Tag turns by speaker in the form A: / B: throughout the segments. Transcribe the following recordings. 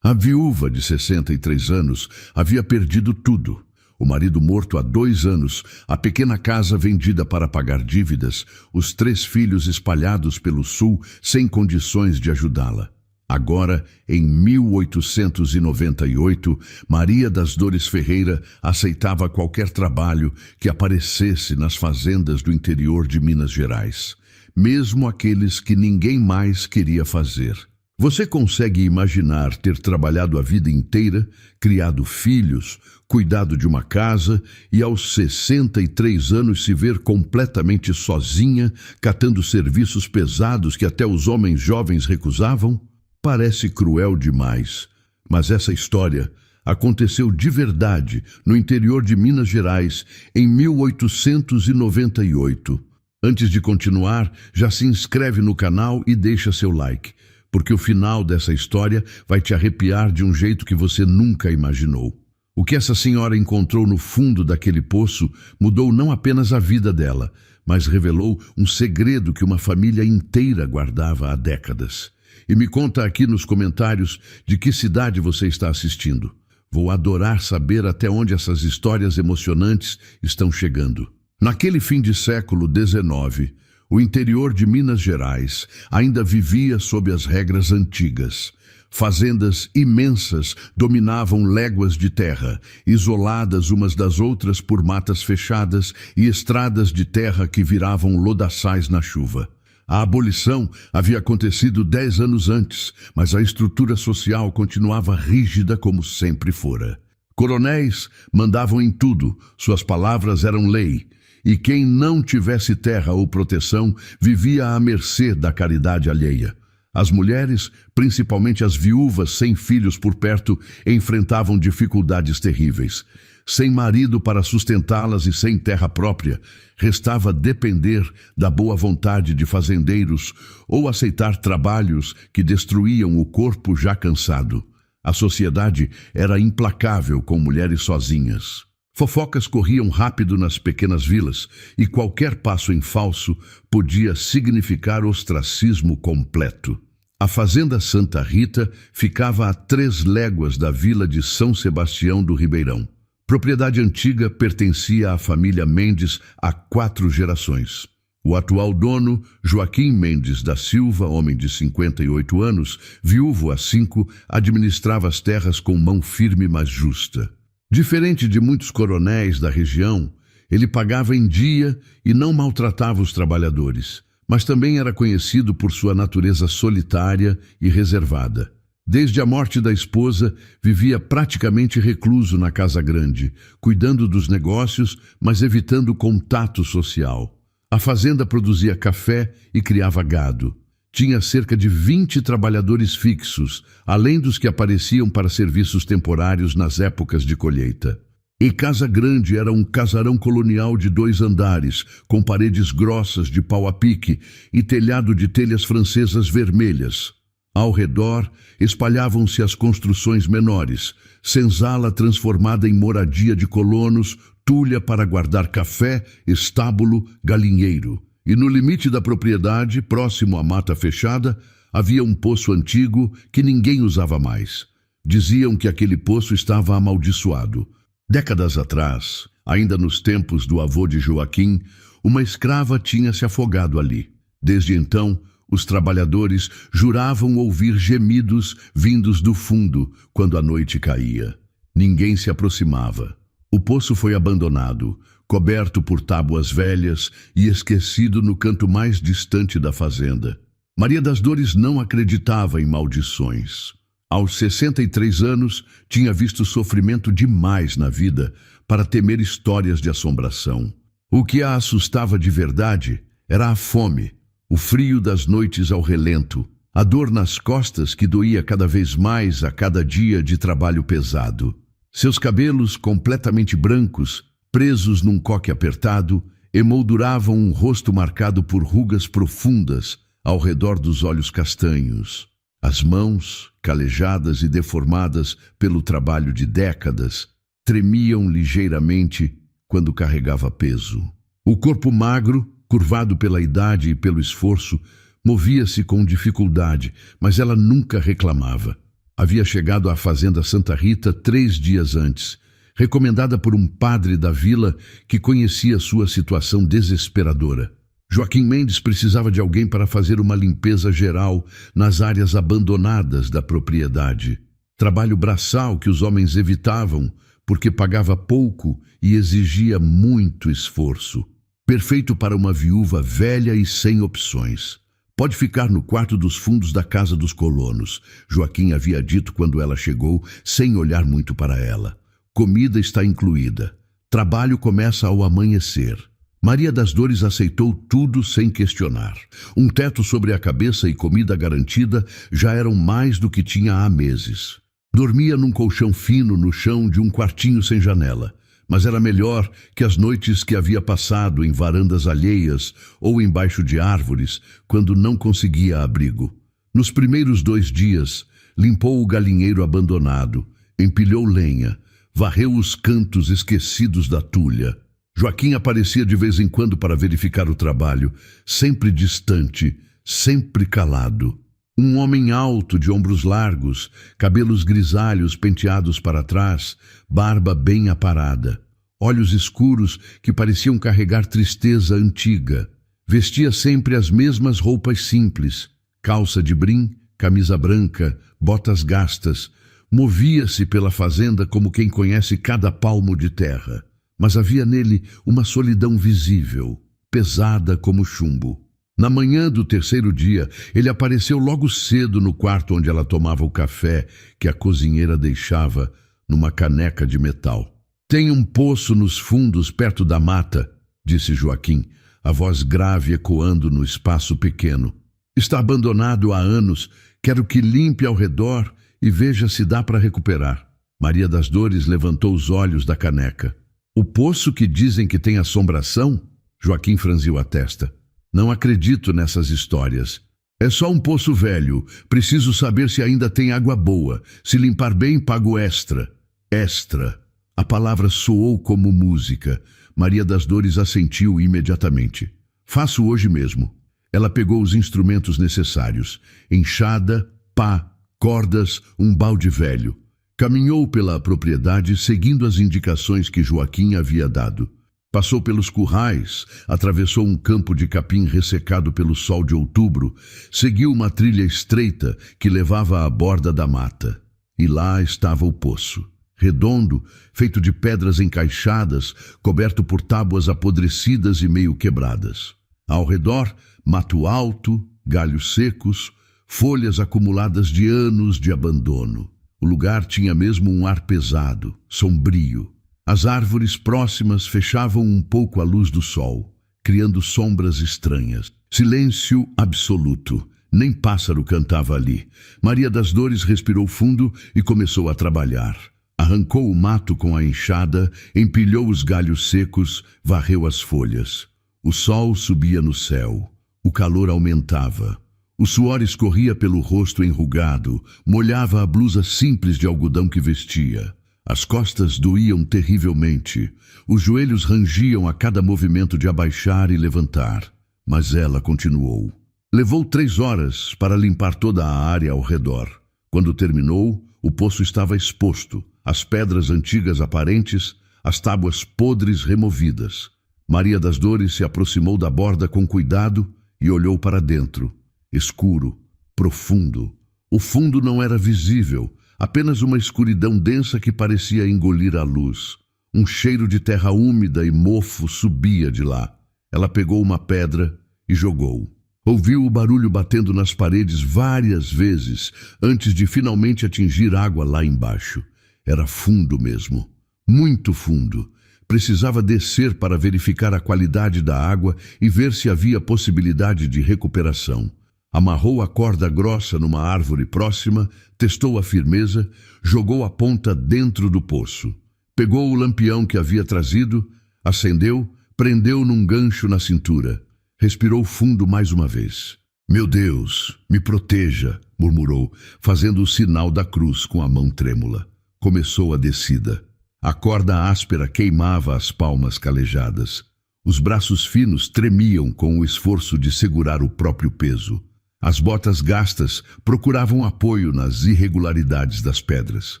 A: A viúva de 63 anos havia perdido tudo. O marido morto há 2 anos, a pequena casa vendida para pagar dívidas, os 3 filhos espalhados pelo sul sem condições de ajudá-la. Agora, em 1898, Maria das Dores Ferreira aceitava qualquer trabalho que aparecesse nas fazendas do interior de Minas Gerais, mesmo aqueles que ninguém mais queria fazer. Você consegue imaginar ter trabalhado a vida inteira, criado filhos, cuidado de uma casa e aos 63 anos se ver completamente sozinha, catando serviços pesados que até os homens jovens recusavam? Parece cruel demais, mas essa história aconteceu de verdade no interior de Minas Gerais em 1898. Antes de continuar, já se inscreve no canal e deixa seu like, porque o final dessa história vai te arrepiar de um jeito que você nunca imaginou. O que essa senhora encontrou no fundo daquele poço mudou não apenas a vida dela, mas revelou um segredo que uma família inteira guardava há décadas. E me conta aqui nos comentários de que cidade você está assistindo. Vou adorar saber até onde essas histórias emocionantes estão chegando. Naquele fim de século XIX, o interior de Minas Gerais ainda vivia sob as regras antigas. Fazendas imensas dominavam léguas de terra, isoladas umas das outras por matas fechadas e estradas de terra que viravam lodaçais na chuva. A abolição havia acontecido 10 anos antes, mas a estrutura social continuava rígida como sempre fora. Coronéis mandavam em tudo, suas palavras eram lei. E quem não tivesse terra ou proteção vivia à mercê da caridade alheia. As mulheres, principalmente as viúvas sem filhos por perto, enfrentavam dificuldades terríveis. Sem marido para sustentá-las e sem terra própria, restava depender da boa vontade de fazendeiros ou aceitar trabalhos que destruíam o corpo já cansado. A sociedade era implacável com mulheres sozinhas. Fofocas corriam rápido nas pequenas vilas e qualquer passo em falso podia significar ostracismo completo. A fazenda Santa Rita ficava a 3 léguas da vila de São Sebastião do Ribeirão. Propriedade antiga pertencia à família Mendes há 4 gerações. O atual dono, Joaquim Mendes da Silva, homem de 58 anos, viúvo há 5, administrava as terras com mão firme mas justa. Diferente de muitos coronéis da região, ele pagava em dia e não maltratava os trabalhadores, mas também era conhecido por sua natureza solitária e reservada. Desde a morte da esposa, vivia praticamente recluso na casa grande, cuidando dos negócios, mas evitando contato social. A fazenda produzia café e criava gado. Tinha cerca de 20 trabalhadores fixos, além dos que apareciam para serviços temporários nas épocas de colheita. E Casa Grande era um casarão colonial de 2 andares, com paredes grossas de pau a pique e telhado de telhas francesas vermelhas. Ao redor, espalhavam-se as construções menores, senzala transformada em moradia de colonos, tulha para guardar café, estábulo, galinheiro. E no limite da propriedade, próximo à mata fechada, havia um poço antigo que ninguém usava mais. Diziam que aquele poço estava amaldiçoado. Décadas atrás, ainda nos tempos do avô de Joaquim, uma escrava tinha se afogado ali. Desde então, os trabalhadores juravam ouvir gemidos vindos do fundo quando a noite caía. Ninguém se aproximava. O poço foi abandonado, coberto por tábuas velhas e esquecido no canto mais distante da fazenda. Maria das Dores não acreditava em maldições. Aos 63 anos, tinha visto sofrimento demais na vida para temer histórias de assombração. O que a assustava de verdade era a fome, o frio das noites ao relento, a dor nas costas que doía cada vez mais a cada dia de trabalho pesado. Seus cabelos completamente brancos, presos num coque apertado, emolduravam um rosto marcado por rugas profundas ao redor dos olhos castanhos. As mãos, calejadas e deformadas pelo trabalho de décadas, tremiam ligeiramente quando carregava peso. O corpo magro, curvado pela idade e pelo esforço, movia-se com dificuldade, mas ela nunca reclamava. Havia chegado à fazenda Santa Rita 3 dias antes, recomendada por um padre da vila que conhecia sua situação desesperadora. Joaquim Mendes precisava de alguém para fazer uma limpeza geral nas áreas abandonadas da propriedade. Trabalho braçal que os homens evitavam porque pagava pouco e exigia muito esforço. Perfeito para uma viúva velha e sem opções. Pode ficar no quarto dos fundos da casa dos colonos, Joaquim havia dito quando ela chegou, sem olhar muito para ela. Comida está incluída. Trabalho começa ao amanhecer. Maria das Dores aceitou tudo sem questionar. Um teto sobre a cabeça e comida garantida já eram mais do que tinha há meses. Dormia num colchão fino no chão de um quartinho sem janela. Mas era melhor que as noites que havia passado em varandas alheias ou embaixo de árvores, quando não conseguia abrigo. Nos primeiros 2 dias, limpou o galinheiro abandonado, empilhou lenha, varreu os cantos esquecidos da tulha. Joaquim aparecia de vez em quando para verificar o trabalho, sempre distante, sempre calado. Um homem alto, de ombros largos, cabelos grisalhos penteados para trás, barba bem aparada, olhos escuros que pareciam carregar tristeza antiga. Vestia sempre as mesmas roupas simples, calça de brim, camisa branca, botas gastas. Movia-se pela fazenda como quem conhece cada palmo de terra. Mas havia nele uma solidão visível, pesada como chumbo. Na manhã do 3º dia, ele apareceu logo cedo no quarto onde ela tomava o café que a cozinheira deixava numa caneca de metal. Tem um poço nos fundos perto da mata, disse Joaquim, a voz grave ecoando no espaço pequeno. Está abandonado há anos, quero que limpe ao redor e veja se dá para recuperar. Maria das Dores levantou os olhos da caneca. O poço que dizem que tem assombração? Joaquim franziu a testa. Não acredito nessas histórias. É só um poço velho. Preciso saber se ainda tem água boa. Se limpar bem, pago extra. Extra. A palavra soou como música. Maria das Dores assentiu imediatamente. Faço hoje mesmo. Ela pegou os instrumentos necessários. Enxada, pá, cordas, um balde velho. Caminhou pela propriedade seguindo as indicações que Joaquim havia dado. Passou pelos currais, atravessou um campo de capim ressecado pelo sol de outubro, seguiu uma trilha estreita que levava à borda da mata. E lá estava o poço, redondo, feito de pedras encaixadas, coberto por tábuas apodrecidas e meio quebradas. Ao redor, mato alto, galhos secos, folhas acumuladas de anos de abandono. O lugar tinha mesmo um ar pesado, sombrio. As árvores próximas fechavam um pouco a luz do sol, criando sombras estranhas. Silêncio absoluto. Nem pássaro cantava ali. Maria das Dores respirou fundo e começou a trabalhar. Arrancou o mato com a enxada, empilhou os galhos secos, varreu as folhas. O sol subia no céu. O calor aumentava. O suor escorria pelo rosto enrugado, molhava a blusa simples de algodão que vestia. As costas doíam terrivelmente. Os joelhos rangiam a cada movimento de abaixar e levantar. Mas ela continuou. Levou 3 horas para limpar toda a área ao redor. Quando terminou, o poço estava exposto, as pedras antigas aparentes, as tábuas podres removidas. Maria das Dores se aproximou da borda com cuidado e olhou para dentro. Escuro, profundo. O fundo não era visível, apenas uma escuridão densa que parecia engolir a luz. Um cheiro de terra úmida e mofo subia de lá. Ela pegou uma pedra e jogou. Ouviu o barulho batendo nas paredes várias vezes, antes de finalmente atingir água lá embaixo. Era fundo mesmo, muito fundo. Precisava descer para verificar a qualidade da água e ver se havia possibilidade de recuperação. Amarrou a corda grossa numa árvore próxima, testou a firmeza, jogou a ponta dentro do poço. Pegou o lampião que havia trazido, acendeu, prendeu num gancho na cintura. Respirou fundo mais uma vez. Meu Deus, me proteja, murmurou, fazendo o sinal da cruz com a mão trêmula. Começou a descida. A corda áspera queimava as palmas calejadas. Os braços finos tremiam com o esforço de segurar o próprio peso. As botas gastas procuravam apoio nas irregularidades das pedras.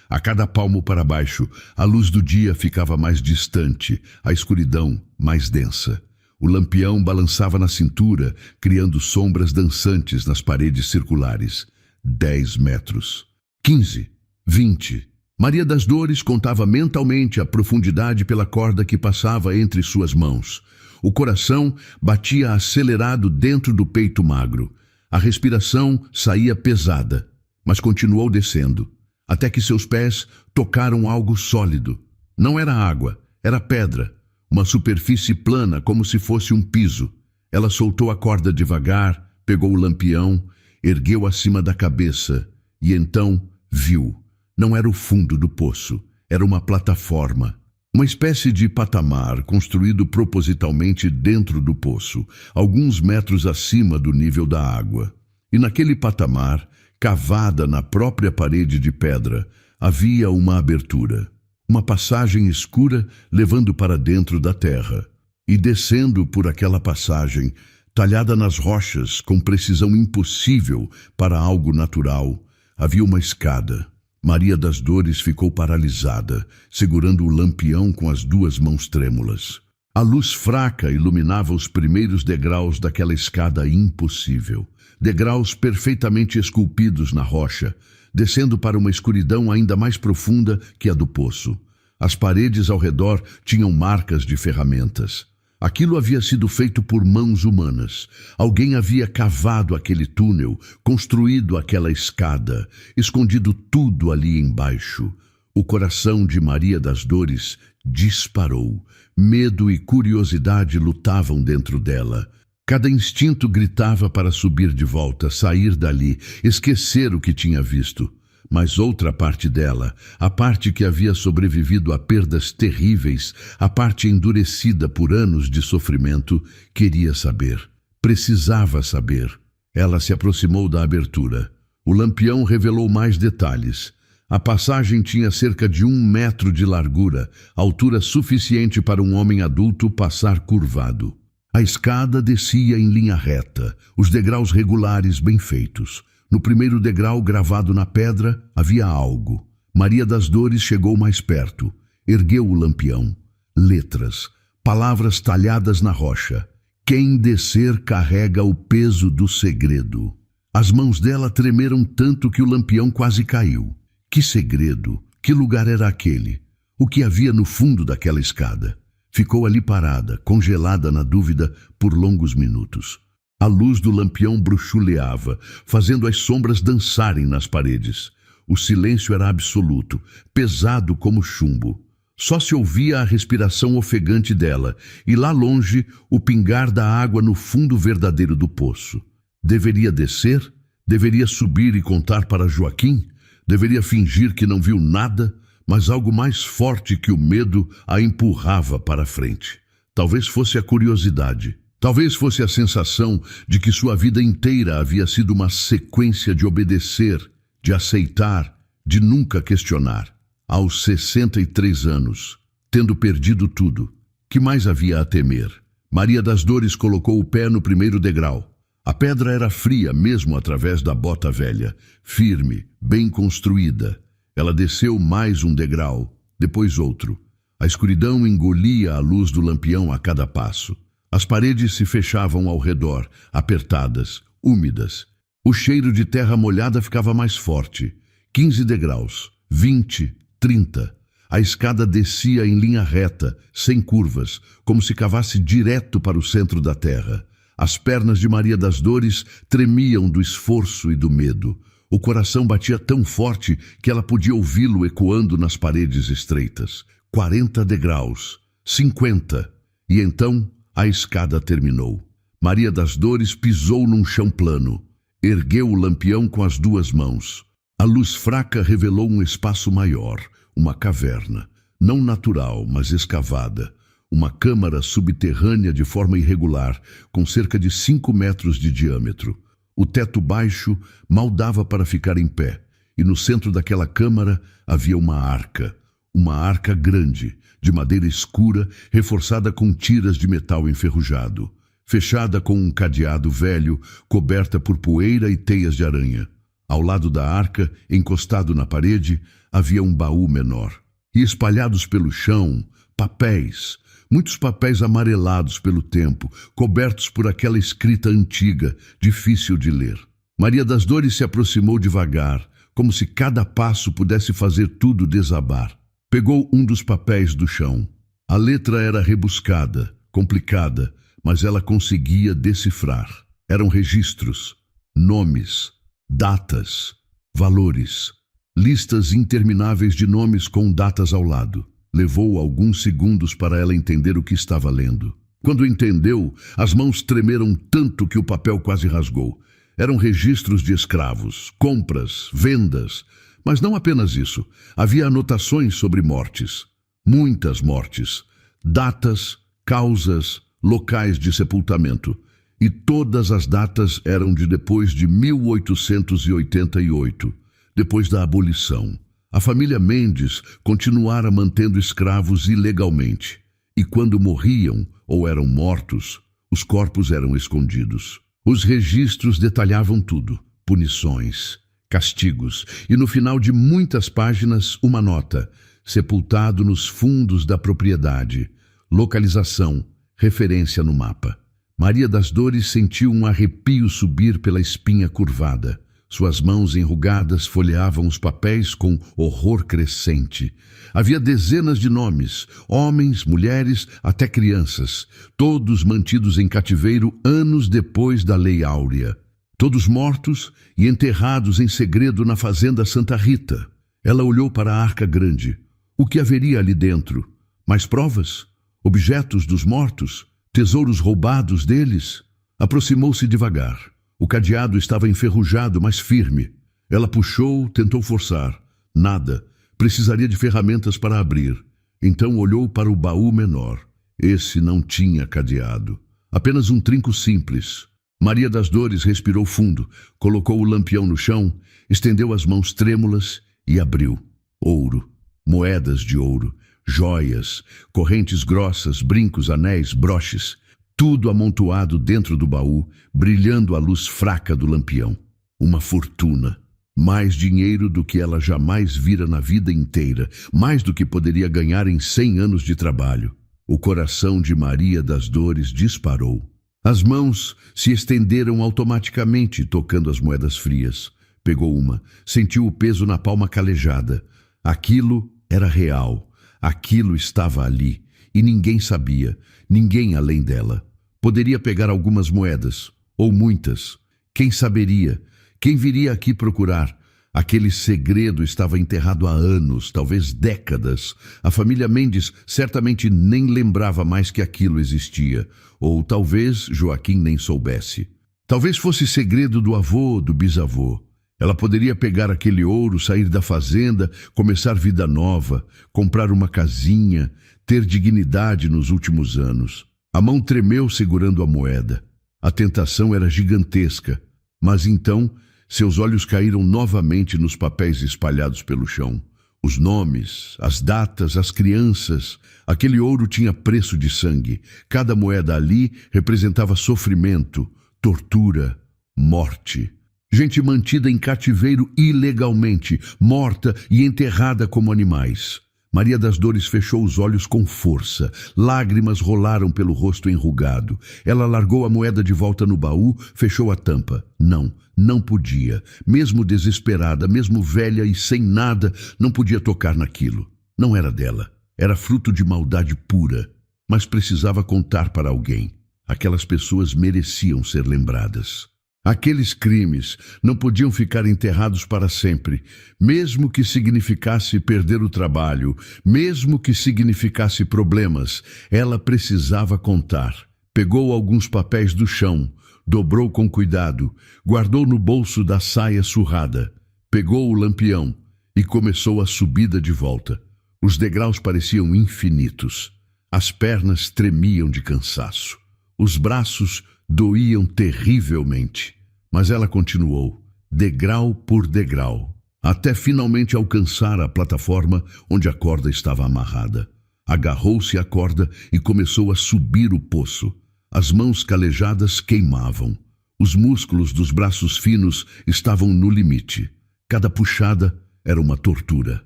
A: A cada palmo para baixo, a luz do dia ficava mais distante, a escuridão mais densa. O lampião balançava na cintura, criando sombras dançantes nas paredes circulares. 10 metros. 15. 20. Maria das Dores contava mentalmente a profundidade pela corda que passava entre suas mãos. O coração batia acelerado dentro do peito magro. A respiração saía pesada, mas continuou descendo, até que seus pés tocaram algo sólido. Não era água, era pedra, uma superfície plana como se fosse um piso. Ela soltou a corda devagar, pegou o lampião, ergueu acima da cabeça e então viu. Não era o fundo do poço, era uma plataforma. Uma espécie de patamar construído propositalmente dentro do poço, alguns metros acima do nível da água. E naquele patamar, cavada na própria parede de pedra, havia uma abertura. Uma passagem escura levando para dentro da terra. E descendo por aquela passagem, talhada nas rochas com precisão impossível para algo natural, havia uma escada. Maria das Dores ficou paralisada, segurando o lampião com as 2 mãos trêmulas. A luz fraca iluminava os primeiros degraus daquela escada impossível. Degraus perfeitamente esculpidos na rocha, descendo para uma escuridão ainda mais profunda que a do poço. As paredes ao redor tinham marcas de ferramentas. Aquilo havia sido feito por mãos humanas. Alguém havia cavado aquele túnel, construído aquela escada, escondido tudo ali embaixo. O coração de Maria das Dores disparou. Medo e curiosidade lutavam dentro dela. Cada instinto gritava para subir de volta, sair dali, esquecer o que tinha visto. Mas outra parte dela, a parte que havia sobrevivido a perdas terríveis, a parte endurecida por anos de sofrimento, queria saber. Precisava saber. Ela se aproximou da abertura. O lampião revelou mais detalhes. A passagem tinha cerca de 1 metro de largura, altura suficiente para um homem adulto passar curvado. A escada descia em linha reta, os degraus regulares bem feitos. No primeiro degrau gravado na pedra havia algo. Maria das Dores chegou mais perto. Ergueu o lampião. Letras. Palavras talhadas na rocha. Quem descer carrega o peso do segredo. As mãos dela tremeram tanto que o lampião quase caiu. Que segredo? Que lugar era aquele? O que havia no fundo daquela escada? Ficou ali parada, congelada na dúvida por longos minutos. A luz do lampião bruxuleava, fazendo as sombras dançarem nas paredes. O silêncio era absoluto, pesado como chumbo. Só se ouvia a respiração ofegante dela, e lá longe o pingar da água no fundo verdadeiro do poço. Deveria descer? Deveria subir e contar para Joaquim? Deveria fingir que não viu nada? Mas algo mais forte que o medo a empurrava para frente. Talvez fosse a curiosidade. Talvez fosse a sensação de que sua vida inteira havia sido uma sequência de obedecer, de aceitar, de nunca questionar. Aos 63 anos, tendo perdido tudo, que mais havia a temer? Maria das Dores colocou o pé no primeiro degrau. A pedra era fria mesmo através da bota velha, firme, bem construída. Ela desceu mais um degrau, depois outro. A escuridão engolia a luz do lampião a cada passo. As paredes se fechavam ao redor, apertadas, úmidas. O cheiro de terra molhada ficava mais forte. 15 degraus, 20, 30. A escada descia em linha reta, sem curvas, como se cavasse direto para o centro da terra. As pernas de Maria das Dores tremiam do esforço e do medo. O coração batia tão forte que ela podia ouvi-lo ecoando nas paredes estreitas. 40 degraus, 50. E então a escada terminou. Maria das Dores pisou num chão plano. Ergueu o lampião com as 2 mãos. A luz fraca revelou um espaço maior, uma caverna, não natural, mas escavada. Uma câmara subterrânea de forma irregular, com cerca de 5 metros de diâmetro. O teto baixo mal dava para ficar em pé, e no centro daquela câmara havia uma arca grande, de madeira escura, reforçada com tiras de metal enferrujado. fechada com um cadeado velho, coberta por poeira e teias de aranha. Ao lado da arca, encostado na parede, havia um baú menor. E espalhados pelo chão, papéis, muitos papéis amarelados pelo tempo, cobertos por aquela escrita antiga, difícil de ler. Maria das Dores se aproximou devagar, como se cada passo pudesse fazer tudo desabar. Pegou um dos papéis do chão. A letra era rebuscada, complicada, mas ela conseguia decifrar. Eram registros, nomes, datas, valores, listas intermináveis de nomes com datas ao lado. Levou alguns segundos para ela entender o que estava lendo. Quando entendeu, as mãos tremeram tanto que o papel quase rasgou. Eram registros de escravos, compras, vendas, mas não apenas isso. Havia anotações sobre mortes, muitas mortes, datas, causas, locais de sepultamento. E todas as datas eram de depois de 1888, depois da abolição. A família Mendes continuara mantendo escravos ilegalmente. E quando morriam ou eram mortos, os corpos eram escondidos. Os registros detalhavam tudo: punições, castigos, e no final de muitas páginas uma nota: sepultado nos fundos da propriedade, localização, referência no mapa. Maria das Dores sentiu um arrepio subir pela espinha curvada. Suas mãos enrugadas folheavam os papéis com horror crescente. Havia dezenas de nomes, homens, mulheres, até crianças, todos mantidos em cativeiro anos depois da Lei Áurea. Todos mortos e enterrados em segredo na fazenda Santa Rita. Ela olhou para a arca grande. O que haveria ali dentro? Mais provas? Objetos dos mortos? Tesouros roubados deles? Aproximou-se devagar. O cadeado estava enferrujado, mas firme. Ela puxou, tentou forçar. Nada. Precisaria de ferramentas para abrir. Então olhou para o baú menor. Esse não tinha cadeado. Apenas um trinco simples. Maria das Dores respirou fundo, colocou o lampião no chão, estendeu as mãos trêmulas e abriu. Ouro. Moedas de ouro. Joias. Correntes grossas, brincos, anéis, broches. Tudo amontoado dentro do baú, brilhando à luz fraca do lampião. Uma fortuna. Mais dinheiro do que ela jamais vira na vida inteira, mais do que poderia ganhar em 100 anos de trabalho. O coração de Maria das Dores disparou. As mãos se estenderam automaticamente, tocando as moedas frias. Pegou uma, sentiu o peso na palma calejada. Aquilo era real. Aquilo estava ali. E ninguém sabia, ninguém além dela. Poderia pegar algumas moedas, ou muitas. Quem saberia? Quem viria aqui procurar? Aquele segredo estava enterrado há anos, talvez décadas. A família Mendes certamente nem lembrava mais que aquilo existia. Ou talvez Joaquim nem soubesse. Talvez fosse segredo do avô, do bisavô. Ela poderia pegar aquele ouro, sair da fazenda, começar vida nova, comprar uma casinha, ter dignidade nos últimos anos. A mão tremeu segurando a moeda. A tentação era gigantesca, mas então seus olhos caíram novamente nos papéis espalhados pelo chão. Os nomes, as datas, as crianças. Aquele ouro tinha preço de sangue. Cada moeda ali representava sofrimento, tortura, morte. Gente mantida em cativeiro ilegalmente, morta e enterrada como animais. Maria das Dores fechou os olhos com força. Lágrimas rolaram pelo rosto enrugado. Ela largou a moeda de volta no baú, fechou a tampa. Não podia. Mesmo desesperada, mesmo velha e sem nada, não podia tocar naquilo. Não era dela. Era fruto de maldade pura. Mas precisava contar para alguém. Aquelas pessoas mereciam ser lembradas. Aqueles crimes não podiam ficar enterrados para sempre, mesmo que significasse perder o trabalho, mesmo que significasse problemas. Ela precisava contar. Pegou alguns papéis do chão, dobrou com cuidado, guardou no bolso da saia surrada, pegou o lampião e começou a subida de volta. Os degraus pareciam infinitos. As pernas tremiam de cansaço. Os braços doíam terrivelmente, mas ela continuou, degrau por degrau, até finalmente alcançar a plataforma onde a corda estava amarrada. Agarrou-se à corda e começou a subir o poço. As mãos calejadas queimavam. Os músculos dos braços finos estavam no limite. Cada puxada era uma tortura.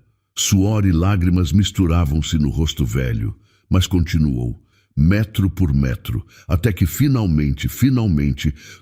A: Suor e lágrimas misturavam-se no rosto velho, mas continuou, metro por metro, até que finalmente,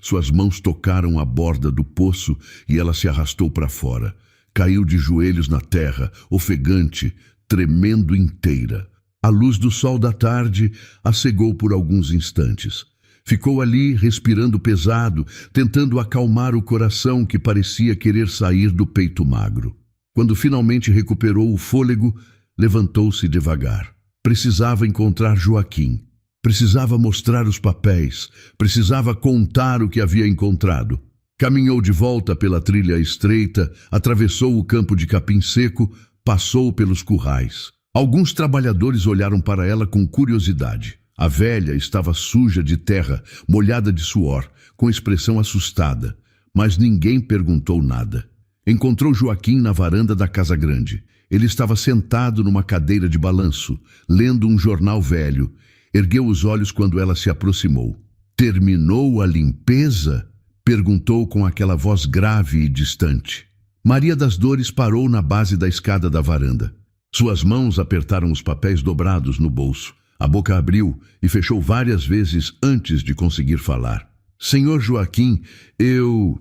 A: suas mãos tocaram a borda do poço e ela se arrastou para fora. Caiu de joelhos na terra, ofegante, tremendo inteira. A luz do sol da tarde a cegou por alguns instantes. Ficou ali, respirando pesado, tentando acalmar o coração que parecia querer sair do peito magro. Quando finalmente recuperou o fôlego, levantou-se devagar. Precisava encontrar Joaquim. Precisava mostrar os papéis. Precisava contar o que havia encontrado. Caminhou de volta pela trilha estreita, atravessou o campo de capim seco, passou pelos currais. Alguns trabalhadores olharam para ela com curiosidade. A velha estava suja de terra, molhada de suor, com expressão assustada, mas ninguém perguntou nada. Encontrou Joaquim na varanda da casa grande. Ele estava sentado numa cadeira de balanço, lendo um jornal velho. Ergueu os olhos quando ela se aproximou. "Terminou a limpeza?" perguntou com aquela voz grave e distante. Maria das Dores parou na base da escada da varanda. Suas mãos apertaram os papéis dobrados no bolso. A boca abriu e fechou várias vezes antes de conseguir falar. "Senhor Joaquim, eu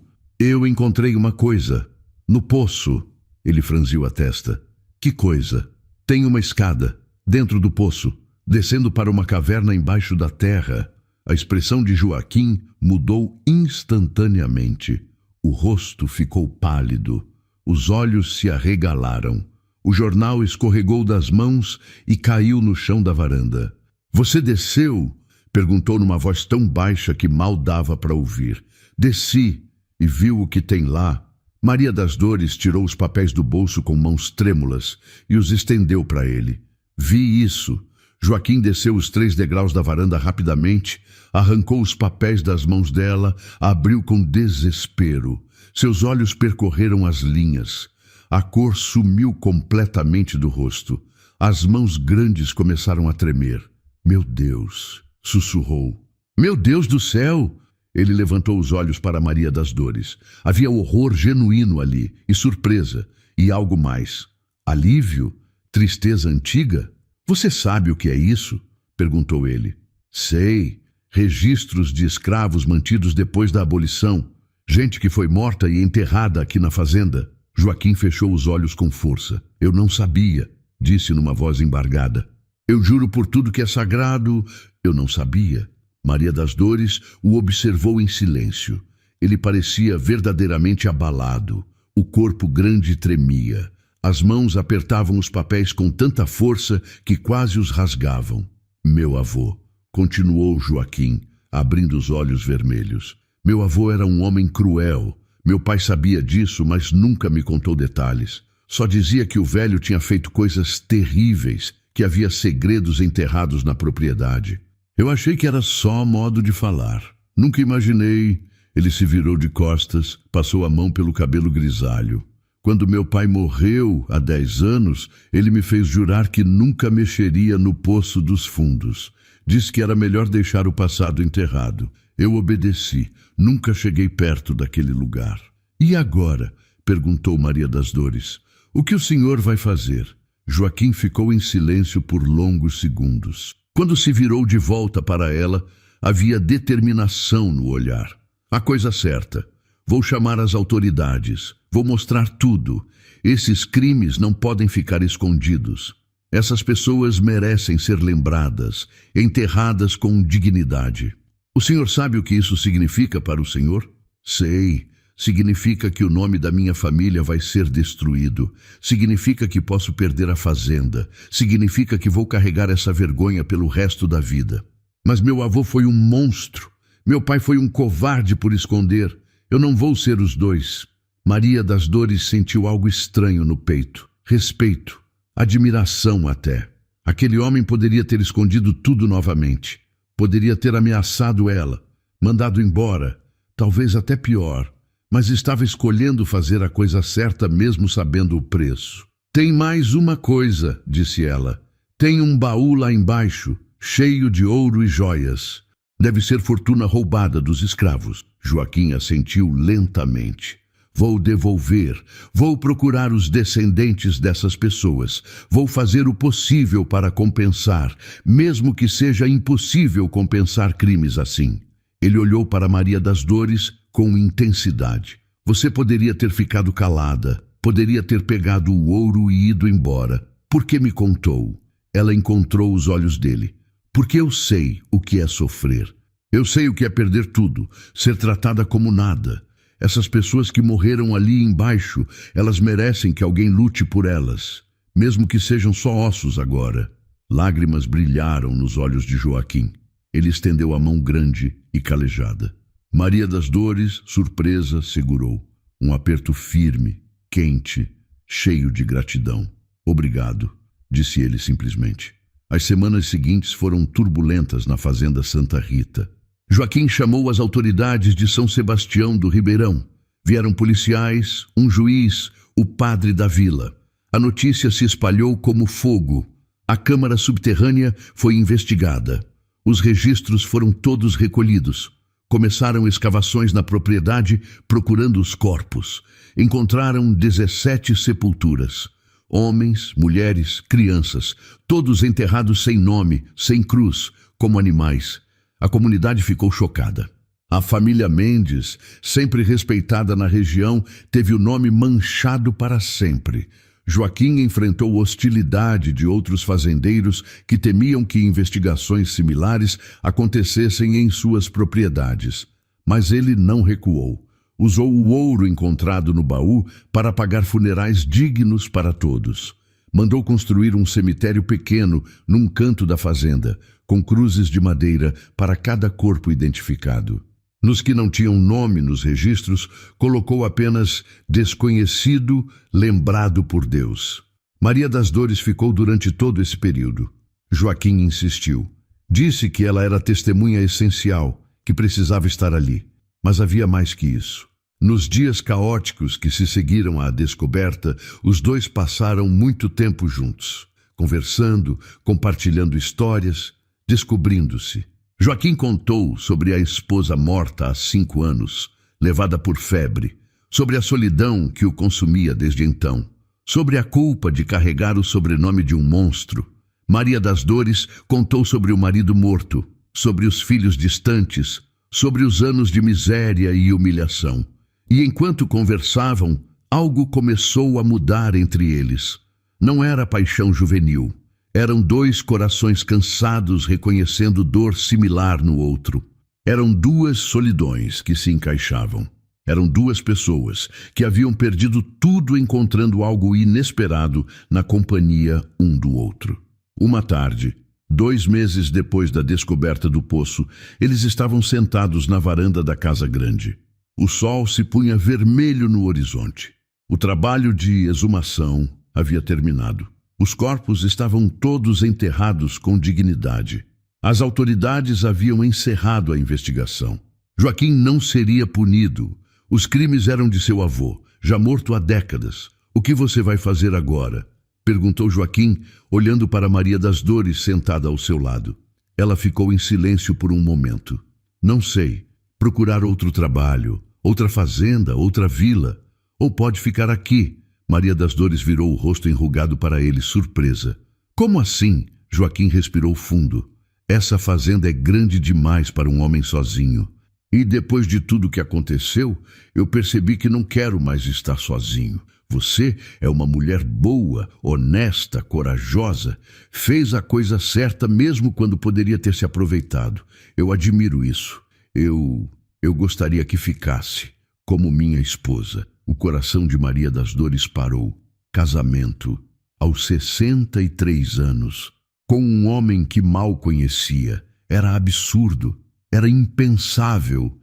A: encontrei uma coisa. No poço." Ele franziu a testa. "Que coisa?" "Tem uma escada, dentro do poço, descendo para uma caverna embaixo da terra." A expressão de Joaquim mudou instantaneamente. O rosto ficou pálido. Os olhos se arregalaram. O jornal escorregou das mãos e caiu no chão da varanda. "Você desceu?" perguntou numa voz tão baixa que mal dava para ouvir. "Desci e viu o que tem lá." Maria das Dores tirou os papéis do bolso com mãos trêmulas e os estendeu para ele. "Vi isso." Joaquim desceu os 3 degraus da varanda rapidamente, arrancou os papéis das mãos dela, abriu com desespero. Seus olhos percorreram as linhas. A cor sumiu completamente do rosto. As mãos grandes começaram a tremer. "Meu Deus!" sussurrou. "Meu Deus do céu!" Ele levantou os olhos para Maria das Dores. Havia horror genuíno ali, e surpresa, e algo mais. Alívio? Tristeza antiga? "Você sabe o que é isso?" perguntou ele. "Sei. Registros de escravos mantidos depois da abolição. Gente que foi morta e enterrada aqui na fazenda." Joaquim fechou os olhos com força. "Eu não sabia", disse numa voz embargada. "Eu juro por tudo que é sagrado, eu não sabia." Maria das Dores o observou em silêncio. Ele parecia verdadeiramente abalado. O corpo grande tremia. As mãos apertavam os papéis com tanta força que quase os rasgavam. "Meu avô", continuou Joaquim, abrindo os olhos vermelhos. "Meu avô era um homem cruel. Meu pai sabia disso, mas nunca me contou detalhes. Só dizia que o velho tinha feito coisas terríveis, que havia segredos enterrados na propriedade. Eu achei que era só modo de falar. Nunca imaginei." Ele se virou de costas, passou a mão pelo cabelo grisalho. "Quando meu pai morreu, há 10 anos, ele me fez jurar que nunca mexeria no poço dos fundos. Disse que era melhor deixar o passado enterrado. Eu obedeci. Nunca cheguei perto daquele lugar." "E agora?" perguntou Maria das Dores. "O que o senhor vai fazer?" Joaquim ficou em silêncio por longos segundos. Quando se virou de volta para ela, havia determinação no olhar. "A coisa certa. Vou chamar as autoridades. Vou mostrar tudo. Esses crimes não podem ficar escondidos. Essas pessoas merecem ser lembradas, enterradas com dignidade." "O senhor sabe o que isso significa para o senhor?" "Sei. Significa que o nome da minha família vai ser destruído. Significa que posso perder a fazenda. Significa que vou carregar essa vergonha pelo resto da vida. Mas meu avô foi um monstro. Meu pai foi um covarde por esconder. Eu não vou ser os dois." Maria das Dores sentiu algo estranho no peito. Respeito. Admiração até. Aquele homem poderia ter escondido tudo novamente. Poderia ter ameaçado ela, mandado embora, talvez até pior, mas estava escolhendo fazer a coisa certa mesmo sabendo o preço. "Tem mais uma coisa", disse ela. "Tem um baú lá embaixo, cheio de ouro e joias." Deve ser fortuna roubada dos escravos. Joaquim assentiu lentamente. Vou devolver, vou procurar os descendentes dessas pessoas, vou fazer o possível para compensar, mesmo que seja impossível compensar crimes assim. Ele olhou para Maria das Dores com intensidade. Você poderia ter ficado calada, poderia ter pegado o ouro e ido embora. Por que me contou? Ela encontrou os olhos dele. Porque eu sei o que é sofrer. Eu sei o que é perder tudo, ser tratada como nada. Essas pessoas que morreram ali embaixo, elas merecem que alguém lute por elas, mesmo que sejam só ossos agora. Lágrimas brilharam nos olhos de Joaquim. Ele estendeu a mão grande e calejada. Maria das Dores, surpresa, segurou. Um aperto firme, quente, cheio de gratidão. Obrigado, disse ele simplesmente. As semanas seguintes foram turbulentas na fazenda Santa Rita. Joaquim chamou as autoridades de São Sebastião do Ribeirão. Vieram policiais, um juiz, o padre da vila. A notícia se espalhou como fogo. A câmara subterrânea foi investigada. Os registros foram todos recolhidos. Começaram escavações na propriedade procurando os corpos. Encontraram 17 sepulturas. Homens, mulheres, crianças, todos enterrados sem nome, sem cruz, como animais. A comunidade ficou chocada. A família Mendes, sempre respeitada na região, teve o nome manchado para sempre. Joaquim enfrentou hostilidade de outros fazendeiros que temiam que investigações similares acontecessem em suas propriedades. Mas ele não recuou. Usou o ouro encontrado no baú para pagar funerais dignos para todos. Mandou construir um cemitério pequeno num canto da fazenda, com cruzes de madeira para cada corpo identificado. Nos que não tinham nome nos registros, colocou apenas desconhecido, lembrado por Deus. Maria das Dores ficou durante todo esse período. Joaquim insistiu. Disse que ela era testemunha essencial, que precisava estar ali. Mas havia mais que isso. Nos dias caóticos que se seguiram à descoberta, os dois passaram muito tempo juntos, conversando, compartilhando histórias, descobrindo-se. Joaquim contou sobre a esposa morta há 5 anos, levada por febre, sobre a solidão que o consumia desde então, sobre a culpa de carregar o sobrenome de um monstro. Maria das Dores contou sobre o marido morto, sobre os filhos distantes, sobre os anos de miséria e humilhação. E enquanto conversavam, algo começou a mudar entre eles. Não era paixão juvenil. Eram 2 corações cansados reconhecendo dor similar no outro. Eram 2 solidões que se encaixavam. Eram 2 pessoas que haviam perdido tudo encontrando algo inesperado na companhia um do outro. Uma tarde, 2 meses depois da descoberta do poço, eles estavam sentados na varanda da casa grande. O sol se punha vermelho no horizonte. O trabalho de exumação havia terminado. Os corpos estavam todos enterrados com dignidade. As autoridades haviam encerrado a investigação. Joaquim não seria punido. Os crimes eram de seu avô, já morto há décadas. O que você vai fazer agora? Perguntou Joaquim, olhando para Maria das Dores sentada ao seu lado. Ela ficou em silêncio por um momento. Não sei. Procurar outro trabalho, outra fazenda, outra vila. Ou pode ficar aqui. Maria das Dores virou o rosto enrugado para ele, surpresa. Como assim? Joaquim respirou fundo. Essa fazenda é grande demais para um homem sozinho. E depois de tudo que aconteceu, eu percebi que não quero mais estar sozinho. Você é uma mulher boa, honesta, corajosa. Fez a coisa certa mesmo quando poderia ter se aproveitado. Eu admiro isso. Eu gostaria que ficasse como minha esposa. O coração de Maria das Dores parou. Casamento, aos 63 anos, com um homem que mal conhecia. Era absurdo, era impensável,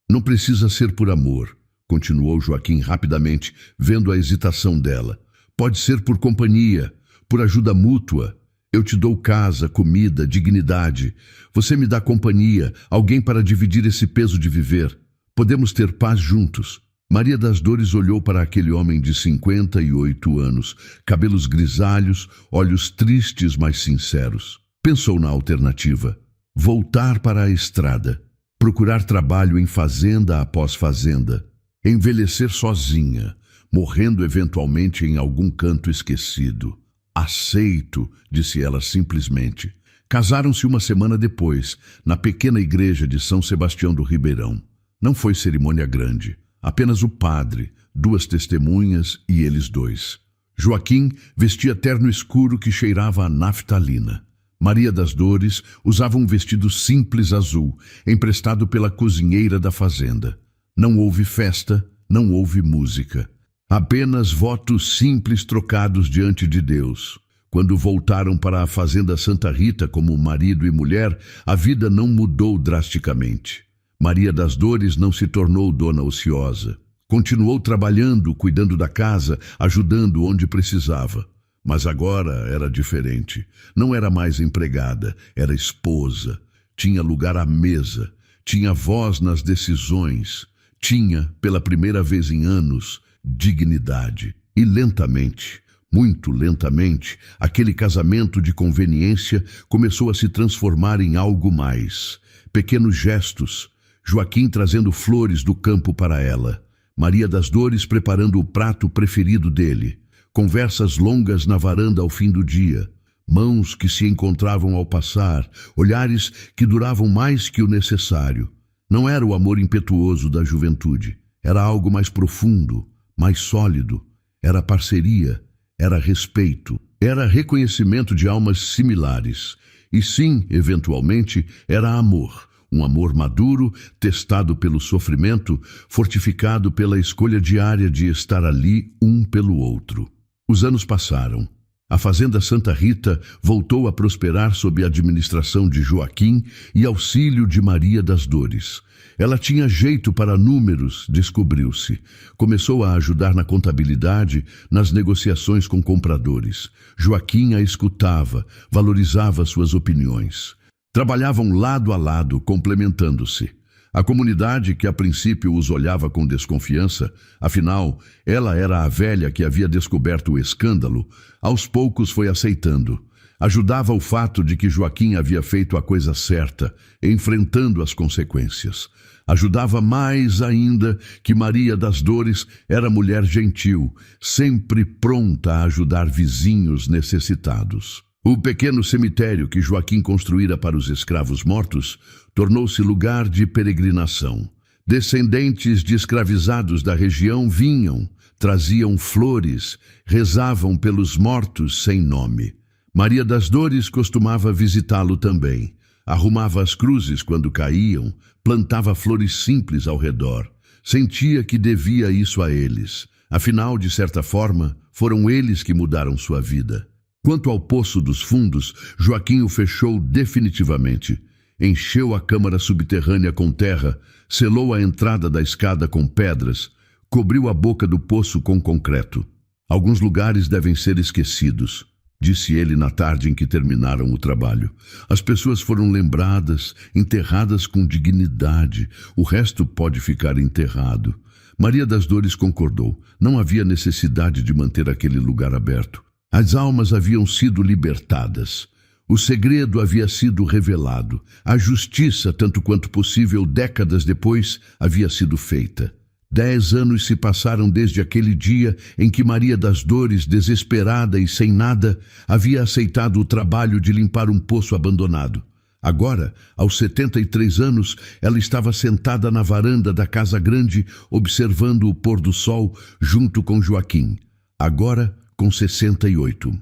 A: Não precisa ser por amor, continuou Joaquim rapidamente, vendo a hesitação dela. Pode ser por companhia, por ajuda mútua. Eu te dou casa, comida, dignidade. Você me dá companhia, alguém para dividir esse peso de viver. Podemos ter paz juntos. Maria das Dores olhou para aquele homem de 58 anos, cabelos grisalhos, olhos tristes, mas sinceros. Pensou na alternativa. voltar para a estrada, procurar trabalho em fazenda após fazenda, envelhecer sozinha, morrendo eventualmente em algum canto esquecido. Aceito, disse ela simplesmente. Casaram-se uma semana depois, na pequena igreja de São Sebastião do Ribeirão. Não foi cerimônia grande, apenas o padre, 2 testemunhas e eles 2. Joaquim vestia terno escuro que cheirava a naftalina. Maria das Dores usava um vestido simples azul, emprestado pela cozinheira da fazenda. Não houve festa, não houve música. Apenas votos simples trocados diante de Deus. Quando voltaram para a fazenda Santa Rita como marido e mulher, a vida não mudou drasticamente. Maria das Dores não se tornou dona ociosa. Continuou trabalhando, cuidando da casa, ajudando onde precisava. Mas agora era diferente. Não era mais empregada, era esposa. Tinha lugar à mesa, tinha voz nas decisões, tinha, pela primeira vez em anos, dignidade. E lentamente, muito lentamente, aquele casamento de conveniência começou a se transformar em algo mais. Pequenos gestos, Joaquim trazendo flores do campo para ela, Maria das Dores preparando o prato preferido dele, conversas longas na varanda ao fim do dia, mãos que se encontravam ao passar, olhares que duravam mais que o necessário. Não era o amor impetuoso da juventude, era algo mais profundo, mais sólido, era parceria, era respeito, era reconhecimento de almas similares. E sim, eventualmente, era amor. Um amor maduro, testado pelo sofrimento, fortificado pela escolha diária de estar ali um pelo outro. Os anos passaram. A fazenda Santa Rita voltou a prosperar sob a administração de Joaquim e auxílio de Maria das Dores. Ela tinha jeito para números, descobriu-se. Começou a ajudar na contabilidade, nas negociações com compradores. Joaquim a escutava, valorizava suas opiniões. Trabalhavam lado a lado, complementando-se. A comunidade, que a princípio os olhava com desconfiança, afinal, ela era a velha que havia descoberto o escândalo, aos poucos foi aceitando. Ajudava o fato de que Joaquim havia feito a coisa certa, enfrentando as consequências. Ajudava mais ainda que Maria das Dores era mulher gentil, sempre pronta a ajudar vizinhos necessitados. O pequeno cemitério que Joaquim construíra para os escravos mortos tornou-se lugar de peregrinação. Descendentes de escravizados da região vinham, traziam flores, rezavam pelos mortos sem nome. Maria das Dores costumava visitá-lo também. Arrumava as cruzes quando caíam, plantava flores simples ao redor. Sentia que devia isso a eles. Afinal, de certa forma, foram eles que mudaram sua vida. Quanto ao Poço dos Fundos, Joaquim o fechou definitivamente. Encheu a câmara subterrânea com terra, selou a entrada da escada com pedras, cobriu a boca do poço com concreto. Alguns lugares devem ser esquecidos, disse ele na tarde em que terminaram o trabalho. As pessoas foram lembradas, enterradas com dignidade. O resto pode ficar enterrado. Maria das Dores concordou. Não havia necessidade de manter aquele lugar aberto. As almas haviam sido libertadas. O segredo havia sido revelado. A justiça, tanto quanto possível, décadas depois, havia sido feita. 10 anos se passaram desde aquele dia em que Maria das Dores, desesperada e sem nada, havia aceitado o trabalho de limpar um poço abandonado. Agora, aos 73 anos, ela estava sentada na varanda da casa grande, observando o pôr do sol junto com Joaquim. Agora, com 68.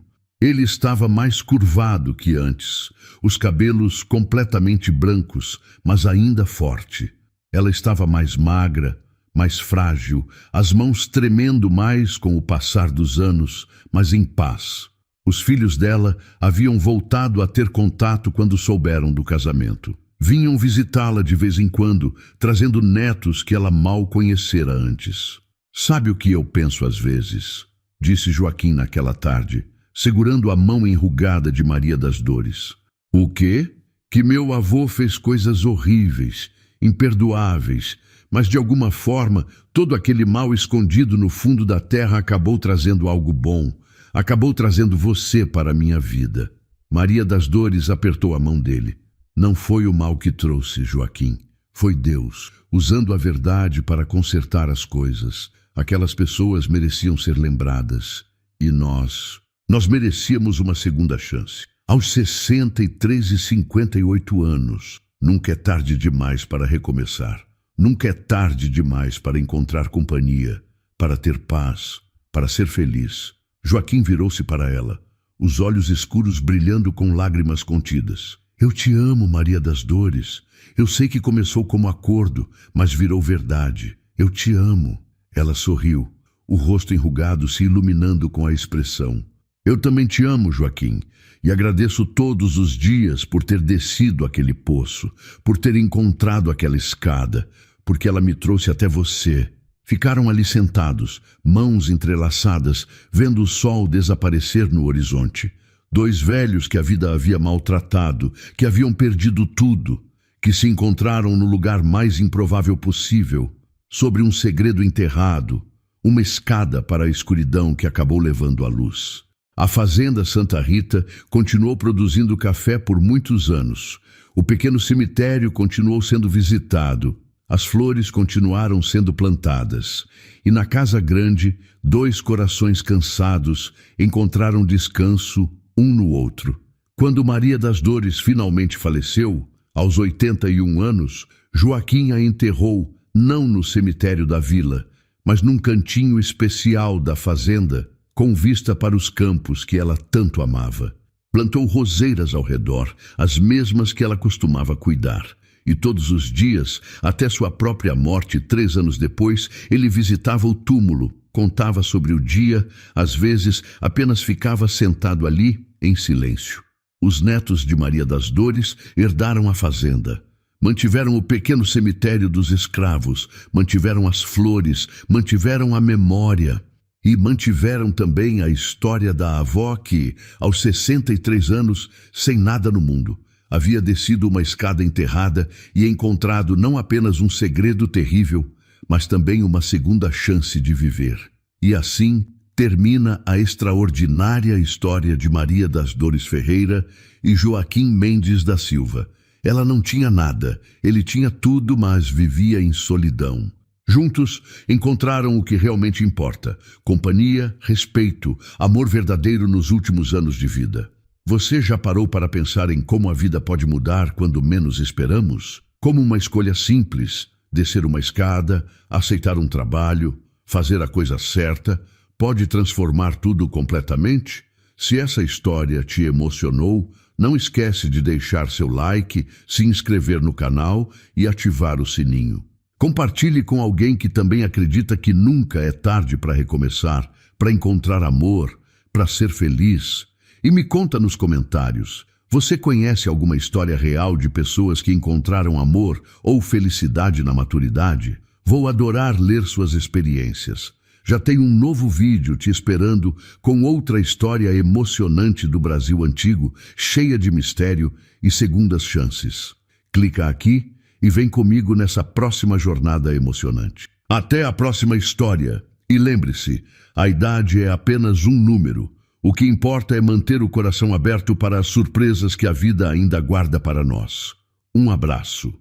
A: Ele estava mais curvado que antes, os cabelos completamente brancos, mas ainda forte. Ela estava mais magra, mais frágil, as mãos tremendo mais com o passar dos anos, mas em paz. Os filhos dela haviam voltado a ter contato quando souberam do casamento. Vinham visitá-la de vez em quando, trazendo netos que ela mal conhecera antes. Sabe o que eu penso às vezes? Disse Joaquim naquela tarde, segurando a mão enrugada de Maria das Dores. O quê? Que meu avô fez coisas horríveis, imperdoáveis, mas de alguma forma todo aquele mal escondido no fundo da terra acabou trazendo algo bom, acabou trazendo você para a minha vida. Maria das Dores apertou a mão dele. Não foi o mal que trouxe, Joaquim. Foi Deus, usando a verdade para consertar as coisas. Aquelas pessoas mereciam ser lembradas. E nós merecíamos uma segunda chance. Aos 63 e 58 anos, nunca é tarde demais para recomeçar. Nunca é tarde demais para encontrar companhia, para ter paz, para ser feliz. Joaquim virou-se para ela, os olhos escuros brilhando com lágrimas contidas. Eu te amo, Maria das Dores. Eu sei que começou como acordo, mas virou verdade. Eu te amo. Ela sorriu, o rosto enrugado se iluminando com a expressão. Eu também te amo, Joaquim, e agradeço todos os dias por ter descido aquele poço, por ter encontrado aquela escada, porque ela me trouxe até você. Ficaram ali sentados, mãos entrelaçadas, vendo o sol desaparecer no horizonte. Dois velhos que a vida havia maltratado, que haviam perdido tudo, que se encontraram no lugar mais improvável possível, sobre um segredo enterrado, uma escada para a escuridão que acabou levando à luz. A fazenda Santa Rita continuou produzindo café por muitos anos. O pequeno cemitério continuou sendo visitado. As flores continuaram sendo plantadas. E na casa grande, dois corações cansados encontraram descanso um no outro. Quando Maria das Dores finalmente faleceu, aos 81 anos, Joaquim a enterrou não no cemitério da vila, mas num cantinho especial da fazenda, com vista para os campos que ela tanto amava. Plantou roseiras ao redor, as mesmas que ela costumava cuidar. E todos os dias, até sua própria morte 3 anos depois, ele visitava o túmulo, contava sobre o dia, às vezes apenas ficava sentado ali, em silêncio. Os netos de Maria das Dores herdaram a fazenda. Mantiveram o pequeno cemitério dos escravos, mantiveram as flores, mantiveram a memória e mantiveram também a história da avó que, aos 63 anos, sem nada no mundo, havia descido uma escada enterrada e encontrado não apenas um segredo terrível, mas também uma segunda chance de viver. E assim termina a extraordinária história de Maria das Dores Ferreira e Joaquim Mendes da Silva. Ela não tinha nada, ele tinha tudo, mas vivia em solidão. Juntos, encontraram o que realmente importa: companhia, respeito, amor verdadeiro nos últimos anos de vida. Você já parou para pensar em como a vida pode mudar quando menos esperamos? Como uma escolha simples, descer uma escada, aceitar um trabalho, fazer a coisa certa, pode transformar tudo completamente? Se essa história te emocionou, não esquece de deixar seu like, se inscrever no canal e ativar o sininho. Compartilhe com alguém que também acredita que nunca é tarde para recomeçar, para encontrar amor, para ser feliz. E me conta nos comentários, você conhece alguma história real de pessoas que encontraram amor ou felicidade na maturidade? Vou adorar ler suas experiências. Já tem um novo vídeo te esperando com outra história emocionante do Brasil antigo, cheia de mistério e segundas chances. Clica aqui e vem comigo nessa próxima jornada emocionante. Até a próxima história. E lembre-se, a idade é apenas um número. O que importa é manter o coração aberto para as surpresas que a vida ainda guarda para nós. Um abraço.